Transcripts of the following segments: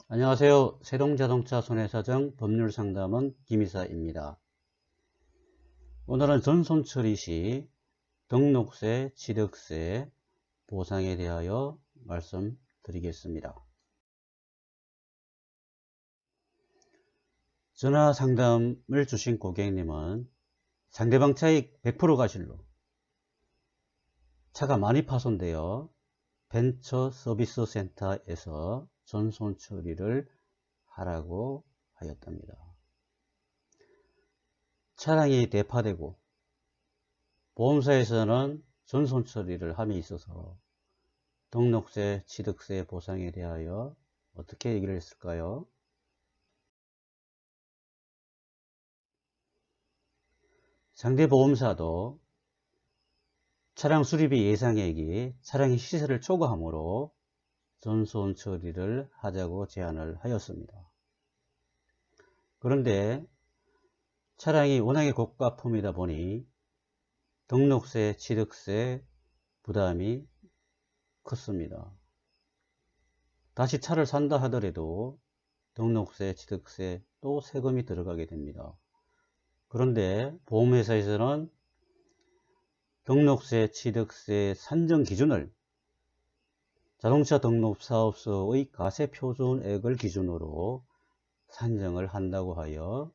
안녕하세요. 세동자동차 손해사정 법률상담원 김이사입니다. 오늘은 전손처리 시 등록세, 취득세, 보상에 대하여 말씀드리겠습니다. 전화 상담을 주신 고객님은 상대방 차익 100%가 실로 차가 많이 파손되어 벤처 서비스 센터에서 전손 처리를 하라고 하였답니다. 차량이 대파되고 보험사에서는 전손 처리를 함에 있어서 등록세, 취득세 보상에 대하여 어떻게 얘기를 했을까요? 상대 보험사도 차량 수리비 예상액이 차량의 시세를 초과하므로 전손 처리를 하자고 제안을 하였습니다. 그런데 차량이 워낙에 고가품이다 보니 등록세, 취득세 부담이 컸습니다. 다시 차를 산다 하더라도 등록세, 취득세 또 세금이 들어가게 됩니다. 그런데 보험회사에서는 등록세, 취득세 산정 기준을 자동차 등록사업소의 가세표준액을 기준으로 산정을 한다고 하여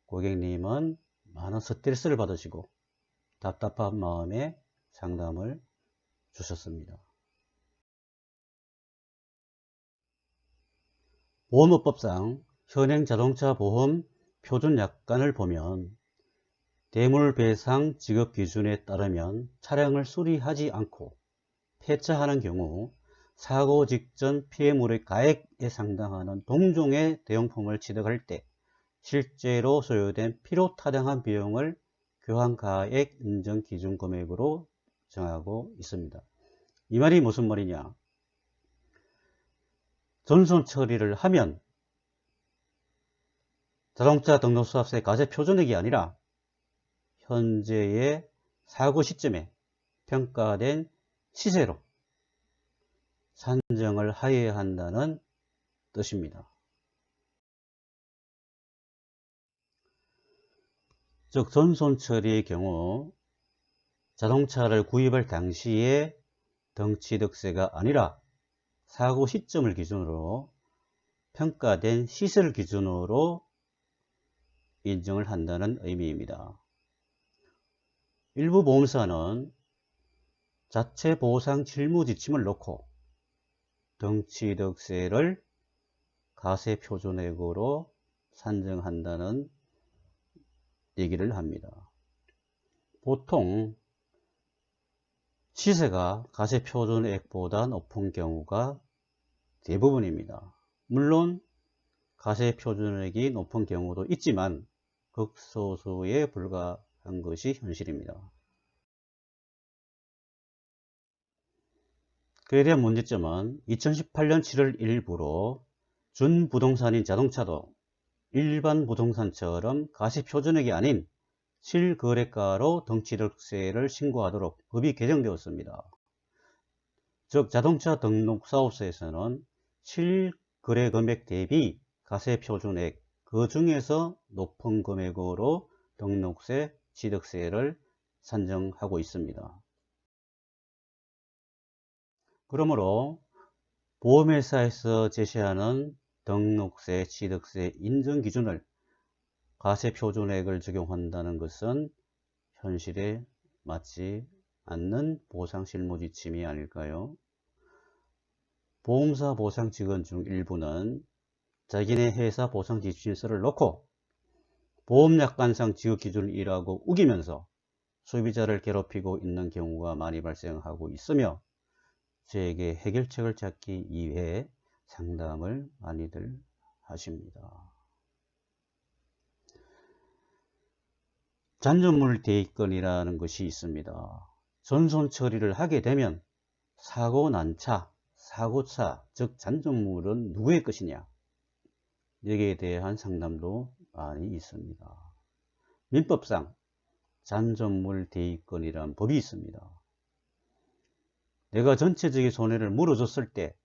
고객님은 많은 스트레스를 받으시고 답답한 마음에 상담을 주셨습니다. 보험업법상 현행 자동차 보험 표준약관을 보면 대물배상 지급 기준에 따르면 차량을 수리하지 않고 폐차하는 경우 사고 직전 피해물의 가액에 상당하는 동종의 대용품을 취득할 때 실제로 소요된 필요타당한 비용을 교환가액 인정 기준 금액으로 정하고 있습니다. 이 말이 무슨 말이냐? 전손 처리를 하면 자동차 등록사업세 가세 표준액이 아니라 현재의 사고 시점에 평가된 시세로 산정을 하여야 한다는 뜻입니다. 즉 전손 처리의 경우 자동차를 구입할 당시에 등취득세가 아니라 사고 시점을 기준으로 평가된 시세를 기준으로 인정을 한다는 의미입니다. 일부 보험사는 자체 보상 실무 지침을 놓고 등취득세를 가세 표준액으로 산정한다는 얘기를 합니다. 보통 시세가 가세 표준액보다 높은 경우가 대부분입니다. 물론 가세 표준액이 높은 경우도 있지만 극소수에 불과한 것이 현실입니다. 그에 대한 문제점은 2018년 7월 1일부로 준부동산인 자동차도 일반 부동산처럼 가세 표준액이 아닌 실거래가로 등취득세를 신고하도록 법이 개정되었습니다. 즉 자동차 등록사업소에서는 실거래 금액 대비 가세 표준액 그 중에서 높은 금액으로 등록세, 취득세를 산정하고 있습니다. 그러므로 보험회사에서 제시하는 등록세, 취득세 인정 기준을 가세 표준액을 적용한다는 것은 현실에 맞지 않는 보상 실무 지침이 아닐까요? 보험사 보상 직원 중 일부는 자기네 회사 보상 지침서를 놓고 보험약관상 지급 기준을 일하고 우기면서 소비자를 괴롭히고 있는 경우가 많이 발생하고 있으며 저에게 해결책을 찾기 위해 상담을 많이들 하십니다. 잔존물 대입권이라는 것이 있습니다. 전손 처리를 하게 되면 사고 난 차, 사고차, 즉 잔존물은 누구의 것이냐, 여기에 대한 상담도 많이 있습니다. 민법상 잔존물 대입권이라는 법이 있습니다. 내가 전체적인 손해를 물어줬을 때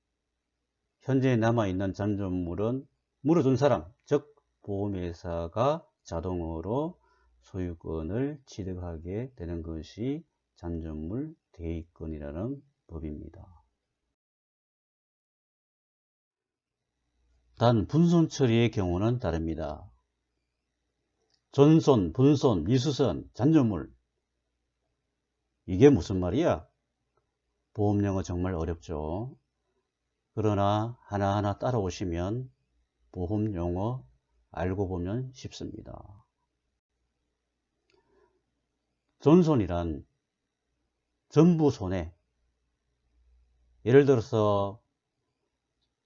현재 남아있는 잔존물은 물어준 사람, 즉 보험회사가 자동으로 소유권을 취득하게 되는 것이 잔존물 대위권이라는 법입니다. 단 분손 처리의 경우는 다릅니다. 전손, 분손, 미수선, 잔존물, 이게 무슨 말이야? 보험용어 정말 어렵죠. 그러나 하나하나 따라오시면 보험용어 알고 보면 쉽습니다. 전손이란 전부 손해. 예를 들어서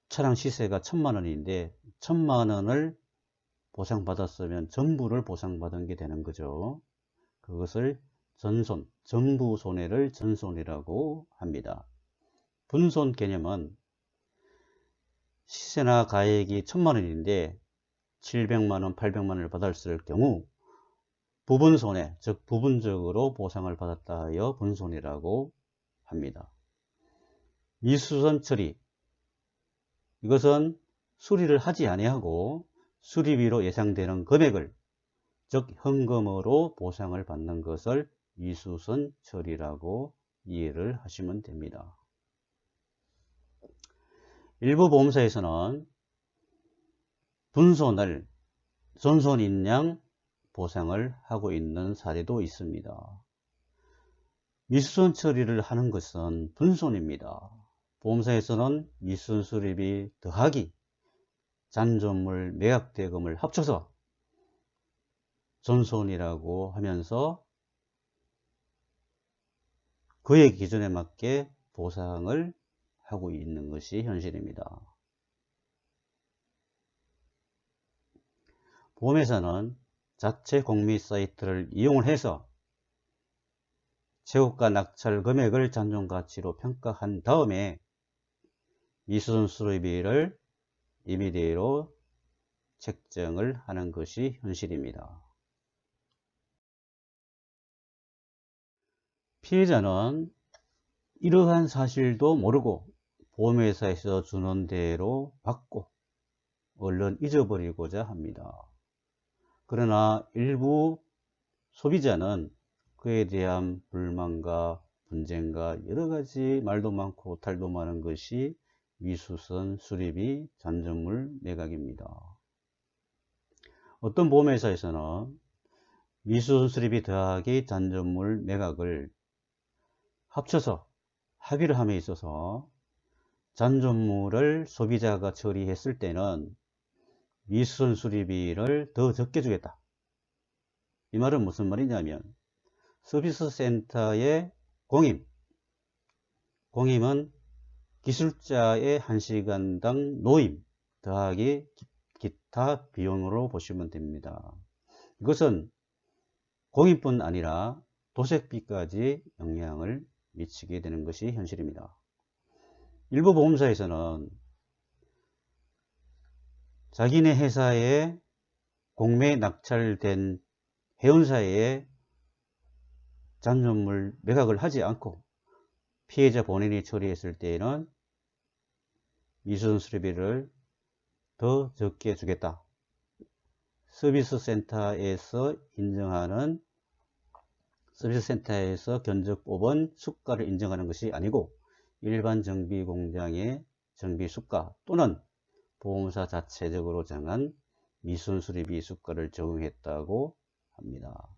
차량 시세가 1000만원인데 1000만원을 보상받았으면 전부를 보상받은 게 되는 거죠. 그것을 전손, 전부 손해를 전손이라고 합니다. 분손 개념은 시세나 가액이 1000만원인데 700만원, 800만원을 받았을 경우 부분손해, 즉 부분적으로 보상을 받았다 하여 분손이라고 합니다. 미수선 처리, 이것은 수리를 하지 아니하고 수리비로 예상되는 금액을, 즉 현금으로 보상을 받는 것을 미수선 처리라고 이해를 하시면 됩니다. 일부 보험사에서는 분손을 전손인 양 보상을 하고 있는 사례도 있습니다. 미수선 처리를 하는 것은 분손입니다. 보험사에서는 미수선 수리비 더하기 잔존물 매각대금을 합쳐서 전손이라고 하면서 그의 기준에 맞게 보상을 하고 있는 것이 현실입니다. 보험회사는 자체 공미 사이트를 이용을 해서 최고가 낙찰 금액을 잔존가치로 평가한 다음에 미수선 수리비를 임의대로 책정을 하는 것이 현실입니다. 피해자는 이러한 사실도 모르고 보험회사에서 주는 대로 받고 얼른 잊어버리고자 합니다. 그러나 일부 소비자는 그에 대한 불만과 분쟁과 여러가지 말도 많고 탈도 많은 것이 미수선 수리비 잔존물 매각입니다. 어떤 보험회사에서는 미수선 수리비 더하기 잔존물 매각을 합쳐서 합의를 함에 있어서 잔존물을 소비자가 처리했을 때는 미수선 수리비를 더 적게 주겠다. 이 말은 무슨 말이냐면 서비스 센터의 공임은 기술자의 1시간당 노임 더하기 기타 비용으로 보시면 됩니다. 이것은 공임뿐 아니라 도색비까지 영향을 미치게 되는 것이 현실입니다. 일부 보험사에서는 자기네 회사에 공매 낙찰된 회원사에 잔존물 매각을 하지 않고 피해자 본인이 처리했을 때에는 미수선 수리비를 더 적게 주겠다. 서비스 센터에서 견적 뽑은 수가를 인정하는 것이 아니고 일반 정비 공장의 정비 수가 또는 보험사 자체적으로 정한 미수선 수리비 수가를 적용했다고 합니다.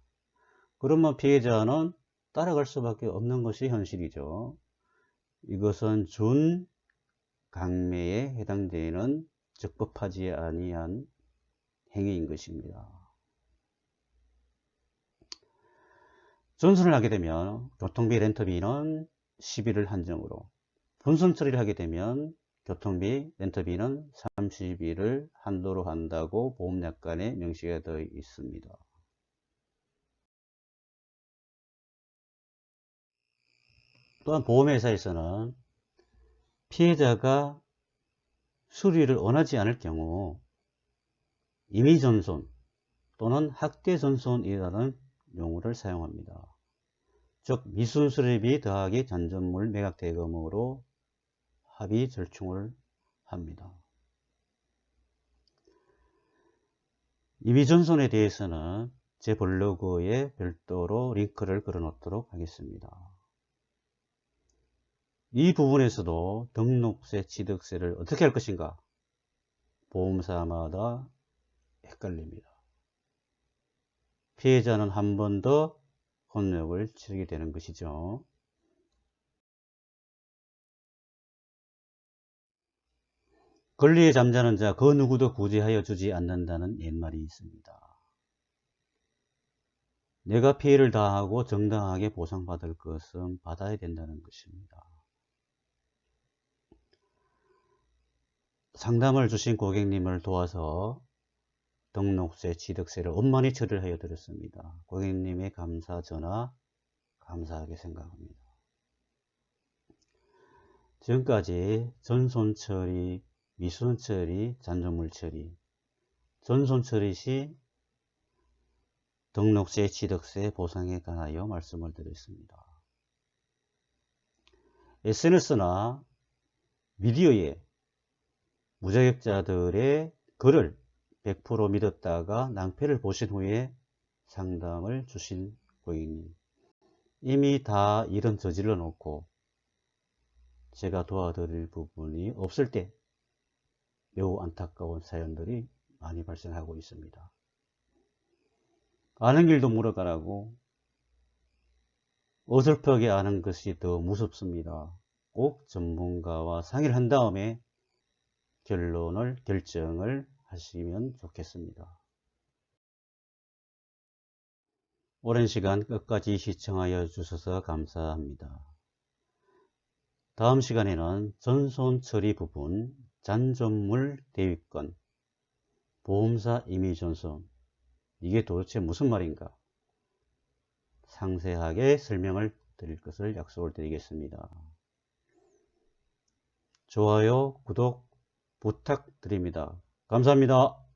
그러면 피해자는 따라갈 수밖에 없는 것이 현실이죠. 이것은 준 강매에 해당되는 적법하지 아니한 행위인 것입니다. 전손을 하게 되면 교통비, 렌터비는 10일을 한정으로, 분손 처리를 하게 되면 교통비, 렌터비는 30일을 한도로 한다고 보험약관에 명시가 되어 있습니다. 또한 보험회사에서는 피해자가 수리를 원하지 않을 경우 임의전손 또는 학대전손이라는 용어를 사용합니다. 즉 미수선 수리비 더하기 잔존물 매각 대금으로 합의 절충을 합니다. 임의전손에 대해서는 제 블로그에 별도로 링크를 걸어 놓도록 하겠습니다. 이 부분에서도 등록세, 취득세를 어떻게 할 것인가? 보험사마다 헷갈립니다. 피해자는 한 번 더 혼역을 치르게 되는 것이죠. 권리에 잠자는 자, 그 누구도 구제하여 주지 않는다는 옛말이 있습니다. 내가 피해를 다하고 정당하게 보상받을 것은 받아야 된다는 것입니다. 상담을 주신 고객님을 도와서 등록세, 취득세를 원만히 처리를 하여 드렸습니다. 고객님의 감사 전화 감사하게 생각합니다. 지금까지 전손 처리, 미수선 처리, 잔존물 처리, 전손 처리 시 등록세, 취득세 보상에 관하여 말씀을 드렸습니다. SNS나 미디어에 무자격자들의 글을 100% 믿었다가 낭패를 보신 후에 상담을 주신 고객님, 이미 다 일은 저질러 놓고 제가 도와드릴 부분이 없을 때 매우 안타까운 사연들이 많이 발생하고 있습니다. 아는 길도 물어가라고 어설프게 아는 것이 더 무섭습니다. 꼭 전문가와 상의를 한 다음에 결정을 하시면 좋겠습니다. 오랜 시간 끝까지 시청하여 주셔서 감사합니다. 다음 시간에는 전손 처리 부분, 잔존물 대위권, 보험사 임의전손, 이게 도대체 무슨 말인가? 상세하게 설명을 드릴 것을 약속을 드리겠습니다. 좋아요, 구독 부탁드립니다. 감사합니다.